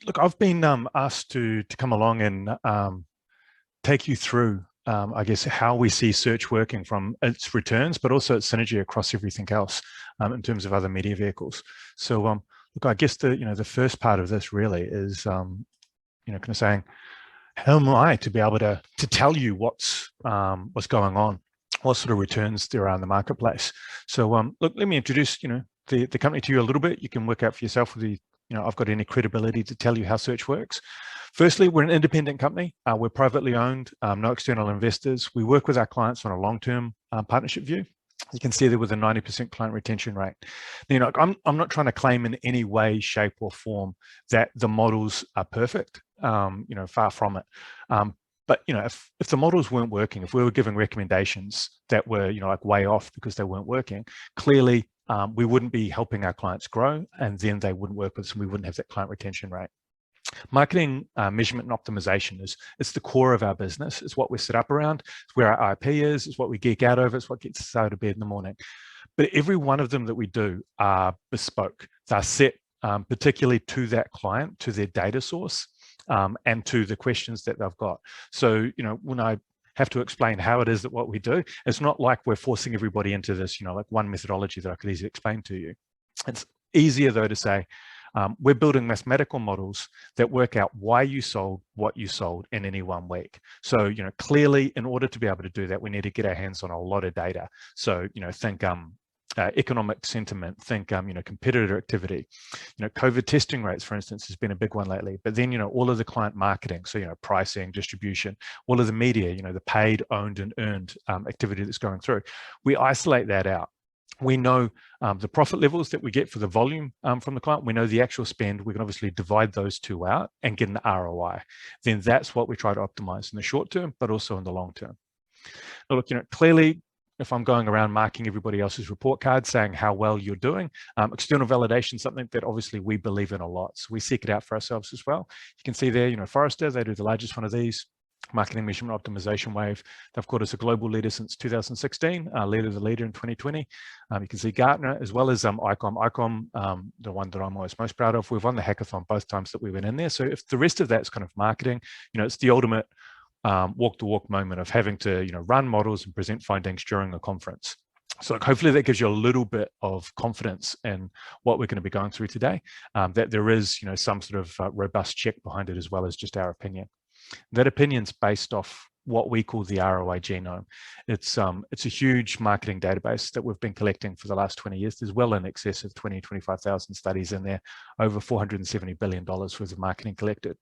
Look, I've been asked to come along and take you through, I guess, how we see search working from its returns, but also its synergy across everything else in terms of other media vehicles. So, look, I guess the first part of this really is, kind of saying, how am I to be able to tell you what's going on, what sort of returns there are in the marketplace? So, look, let me introduce, the company to you a little bit. You can work out for yourself whether I've got any credibility to tell you how search works. Firstly, we're an independent company. We're privately owned, no external investors. We work with our clients on a long-term partnership view. You can see there with a 90% client retention rate. I'm not trying to claim in any way, shape, or form that the models are perfect. Far from it. But if the models weren't working, if we were giving recommendations that were like way off because they weren't working, clearly we wouldn't be helping our clients grow, and then they wouldn't work with us, and we wouldn't have that client retention rate. Marketing measurement and optimization it's the core of our business. It's what we're set up around. It's where our IP is. It's what we geek out over. It's what gets us out of bed in the morning. But every one of them that we do are bespoke. They're set particularly to that client, to their data source, and to the questions that they've got. So, when I have to explain how it is that what we do, it's not like we're forcing everybody into this, like one methodology that I could easily explain to you. It's easier though to say, we're building mathematical models that work out why you sold what you sold in any one week. So, clearly, in order to be able to do that, we need to get our hands on a lot of data. So, think economic sentiment, think competitor activity. COVID testing rates, for instance, has been a big one lately. But then all of the client marketing, so pricing, distribution, all of the media, the paid, owned, and earned activity that's going through. We isolate that out. We know the profit levels that we get for the volume from the client. We know the actual spend. We can obviously divide those two out and get an ROI. Then that's what we try to optimize in the short term, but also in the long term. Now, look, clearly, if I'm going around marking everybody else's report card saying how well you're doing, external validation is something that obviously we believe in a lot. So we seek it out for ourselves as well. You can see there, Forrester, they do the largest one of these. Marketing Measurement Optimization Wave. They've called us a global leader since 2016, leader the leader in 2020. You can see Gartner as well as ICOM, the one that I'm always most proud of. We've won the hackathon both times that we went in there. So if the rest of that's kind of marketing, it's the ultimate walk the walk moment of having to run models and present findings during a conference. So hopefully that gives you a little bit of confidence in what we're going to be going through today, that there is some sort of robust check behind it as well as just our opinion. That opinion's based off what we call the ROI genome. It's a huge marketing database that we've been collecting for the last 20 years. There's well in excess of 25,000 studies in there, over $470 billion worth of marketing collected.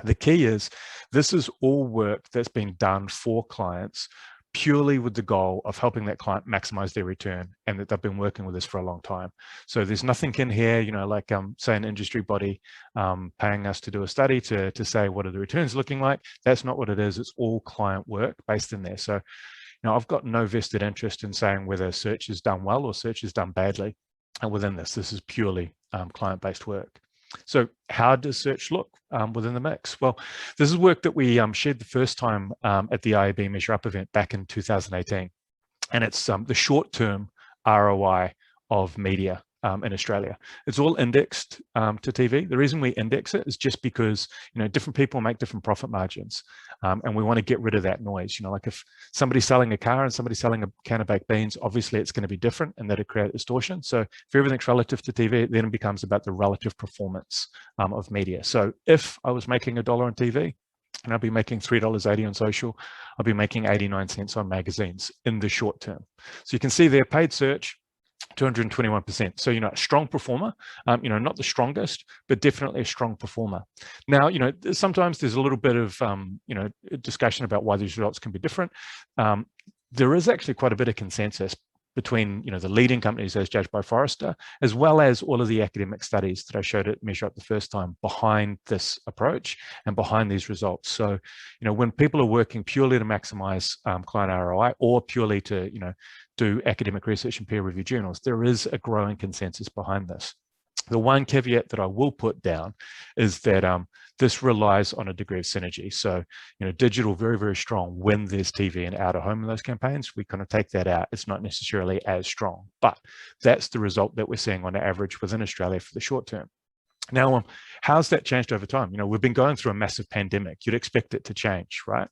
The key is this is all work that's been done for clients purely with the goal of helping that client maximize their return, and that they've been working with us for a long time. So there's nothing in here, like say an industry body paying us to do a study to say what are the returns looking like. That's not what it is. It's all client work based in there. So I've got no vested interest in saying whether search is done well or search is done badly. And within this is purely client-based work. So how does search look within the mix? Well, this is work that we shared the first time at the IAB Measure Up event back in 2018. And it's the short-term ROI of media in Australia. It's all indexed to TV. The reason we index it is just because different people make different profit margins, and we want to get rid of that noise. Like if somebody's selling a car and somebody's selling a can of baked beans, obviously it's going to be different, and that'll create distortion. So if everything's relative to TV, then it becomes about the relative performance of media. So if I was making $1 on TV, and I'll be making $3.80 on social, I'll be making 89 cents on magazines in the short term. So you can see there, paid search, 221%. So, a strong performer, not the strongest, but definitely a strong performer. Now, sometimes there's a little bit of, discussion about why these results can be different. There is actually quite a bit of consensus between, the leading companies as judged by Forrester, as well as all of the academic studies that I showed at Measure Up the first time behind this approach and behind these results. So, when people are working purely to maximize client ROI or purely to, do academic research in peer-reviewed journals, there is a growing consensus behind this. The one caveat that I will put down is that this relies on a degree of synergy. So, digital, very, very strong when there's TV and out of home in those campaigns. We kind of take that out. It's not necessarily as strong, but that's the result that we're seeing on average within Australia for the short term. Now, how's that changed over time? We've been going through a massive pandemic. You'd expect it to change, right?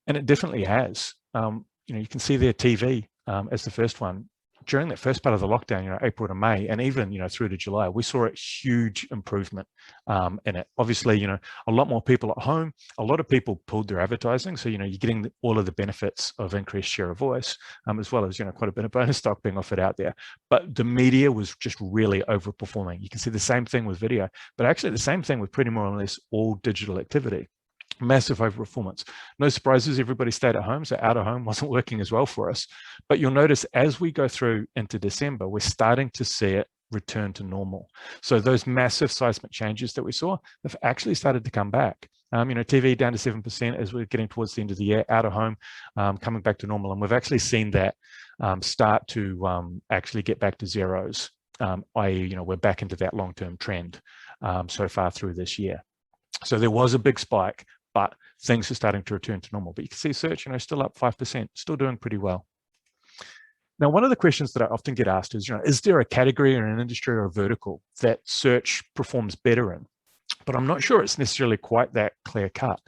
And it definitely has. You can see there TV as the first one. During that first part of the lockdown, April to May, and even, through to July, we saw a huge improvement in it. Obviously, a lot more people at home, a lot of people pulled their advertising. So, you're getting all of the benefits of increased share of voice, as well as, quite a bit of bonus stock being offered out there. But the media was just really overperforming. You can see the same thing with video, but actually the same thing with pretty more or less all digital activity. Massive overperformance. No surprises, everybody stayed at home, so out of home wasn't working as well for us. But you'll notice as we go through into December, we're starting to see it return to normal. So those massive seismic changes that we saw have actually started to come back. TV down to 7% as we're getting towards the end of the year, out of home coming back to normal. And we've actually seen that start to actually get back to zeros, i.e., we're back into that long-term trend so far through this year. So there was a big spike, but things are starting to return to normal. But you can see search, still up 5%, still doing pretty well. Now, one of the questions that I often get asked is there a category or an industry or a vertical that search performs better in? But I'm not sure it's necessarily quite that clear cut.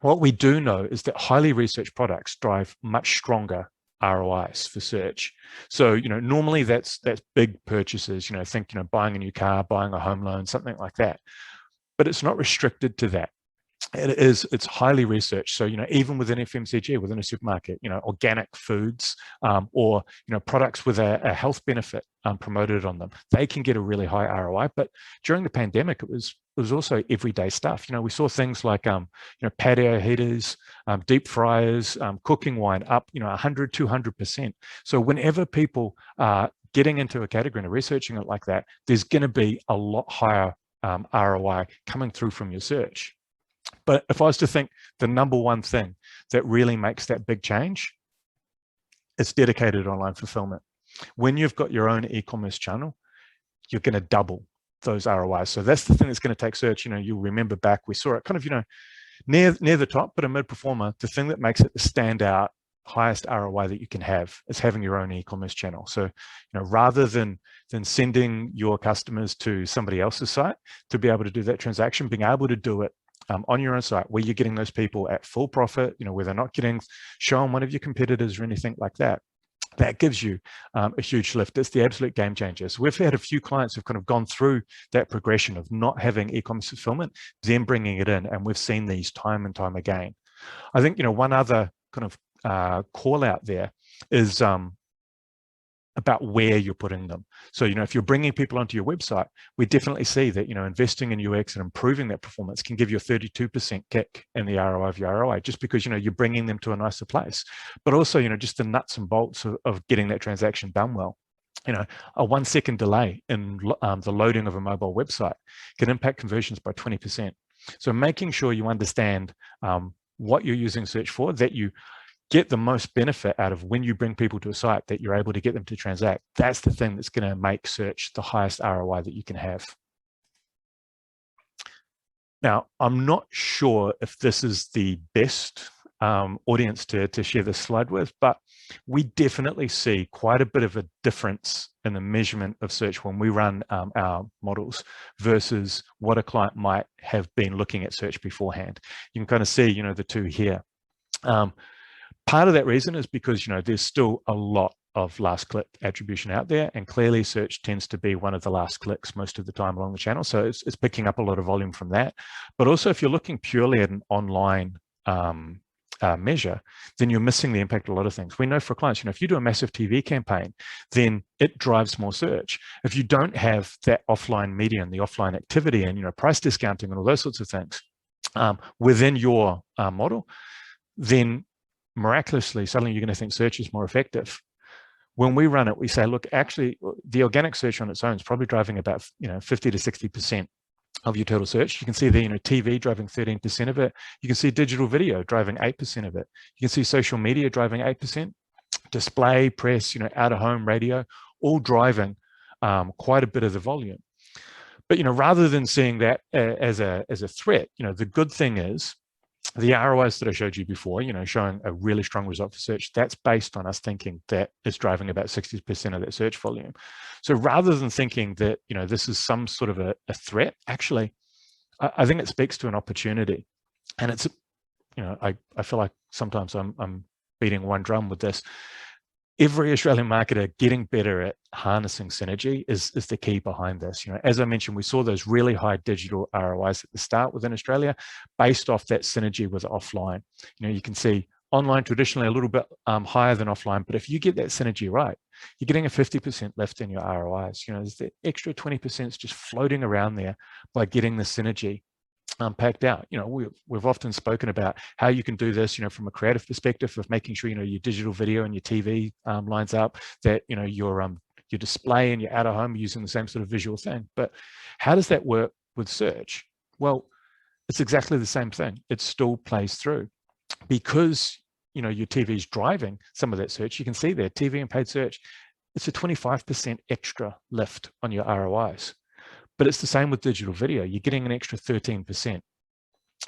What we do know is that highly researched products drive much stronger ROIs for search. So, normally that's big purchases, think, buying a new car, buying a home loan, something like that. But it's not restricted to that. It's highly researched. So, even within FMCG, within a supermarket, organic foods or, products with a health benefit promoted on them, they can get a really high ROI. But during the pandemic, it was also everyday stuff. We saw things like, patio heaters, deep fryers, cooking wine up, 100, 200%. So whenever people are getting into a category and researching it like that, there's going to be a lot higher ROI coming through from your search. But if I was to think the number one thing that really makes that big change, it's dedicated online fulfillment. When you've got your own e-commerce channel, you're going to double those ROIs. So that's the thing that's going to take search. You'll remember back, we saw it kind of, near the top, but a mid-performer. The thing that makes it the standout highest ROI that you can have is having your own e-commerce channel. So, rather than sending your customers to somebody else's site to be able to do that transaction, being able to do it on your own site where you're getting those people at full profit, where they're not getting shown one of your competitors or anything like that. That gives you a huge lift. It's the absolute game changer. So we've had a few clients who've kind of gone through that progression of not having e-commerce fulfillment, then bringing it in, and we've seen these time and time again. I think, one other kind of call out there is about where you're putting them. So, if you're bringing people onto your website, we definitely see that, investing in UX and improving that performance can give you a 32% kick in the ROI of your ROI, just because, you're bringing them to a nicer place. But also, just the nuts and bolts of getting that transaction done well. A 1 second delay in the loading of a mobile website can impact conversions by 20%. So making sure you understand what you're using search for, that you get the most benefit out of when you bring people to a site, that you're able to get them to transact. That's the thing that's going to make search the highest ROI that you can have. Now, I'm not sure if this is the best audience to share this slide with, but we definitely see quite a bit of a difference in the measurement of search when we run our models versus what a client might have been looking at search beforehand. You can kind of see, the two here. Part of that reason is because, there's still a lot of last click attribution out there, and clearly search tends to be one of the last clicks most of the time along the channel. So it's picking up a lot of volume from that. But also, if you're looking purely at an online measure, then you're missing the impact of a lot of things. We know for clients, if you do a massive TV campaign, then it drives more search. If you don't have that offline media and the offline activity and, price discounting and all those sorts of things within your model, then miraculously, suddenly you're going to think search is more effective. When we run it, we say, look, actually, the organic search on its own is probably driving about 50 to 60% of your total search. You can see there, TV driving 13% of it. You can see digital video driving 8% of it. You can see social media driving 8%. Display, press, out of home, radio, all driving quite a bit of the volume. But rather than seeing that as a threat, the good thing is the ROIs that I showed you before, showing a really strong result for search, that's based on us thinking that it's driving about 60% of that search volume. So rather than thinking that, this is some sort of a threat, actually, I think it speaks to an opportunity. And it's, I feel like sometimes I'm beating one drum with this. Every Australian marketer getting better at harnessing synergy is the key behind this. As I mentioned, we saw those really high digital ROIs at the start within Australia based off that synergy with offline. You can see online traditionally a little bit higher than offline, but if you get that synergy right, you're getting a 50% lift in your ROIs. There's the extra 20% just floating around there by getting the synergy packed out. We've often spoken about how you can do this, from a creative perspective of making sure, your digital video and your TV lines up, that, your display and your out of home using the same sort of visual thing. But how does that work with search? Well, it's exactly the same thing. It still plays through because, your TV is driving some of that search. You can see there, TV and paid search, it's a 25% extra lift on your ROIs. But it's the same with digital video. You're getting an extra 13%.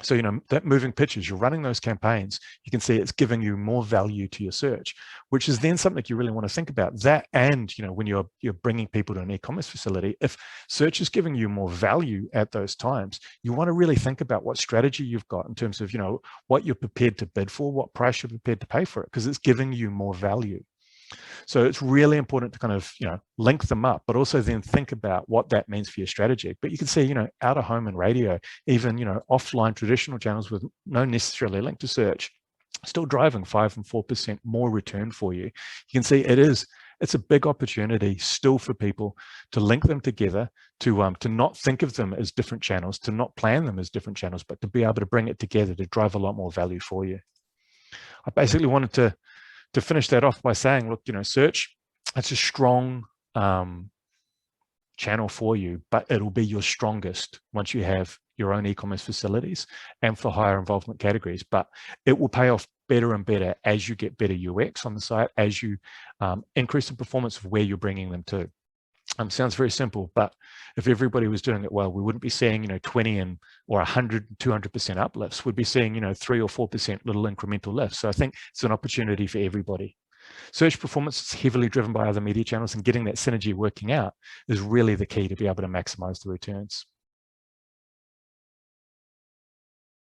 So, that moving pictures, you're running those campaigns, you can see it's giving you more value to your search, which is then something you really want to think about. That and, when you're bringing people to an e-commerce facility, if search is giving you more value at those times, you want to really think about what strategy you've got in terms of, what you're prepared to bid for, what price you're prepared to pay for it, because it's giving you more value. So it's really important to kind of, link them up, but also then think about what that means for your strategy. But you can see, out of home and radio, even, offline traditional channels with no necessarily link to search, still driving 5 and 4% more return for you. You can see it's a big opportunity still for people to link them together, to not think of them as different channels, to not plan them as different channels, but to be able to bring it together to drive a lot more value for you. I basically wanted to finish that off by saying, look, search, it's a strong channel for you, but it'll be your strongest once you have your own e-commerce facilities and for higher involvement categories. But it will pay off better and better as you get better UX on the site, as you increase the performance of where you're bringing them to. Sounds very simple, but if everybody was doing it well, we wouldn't be seeing, 20 and or 100, 200% uplifts. We'd be seeing, 3 or 4% little incremental lifts. So I think it's an opportunity for everybody. Search performance is heavily driven by other media channels, and getting that synergy working out is really the key to be able to maximize the returns.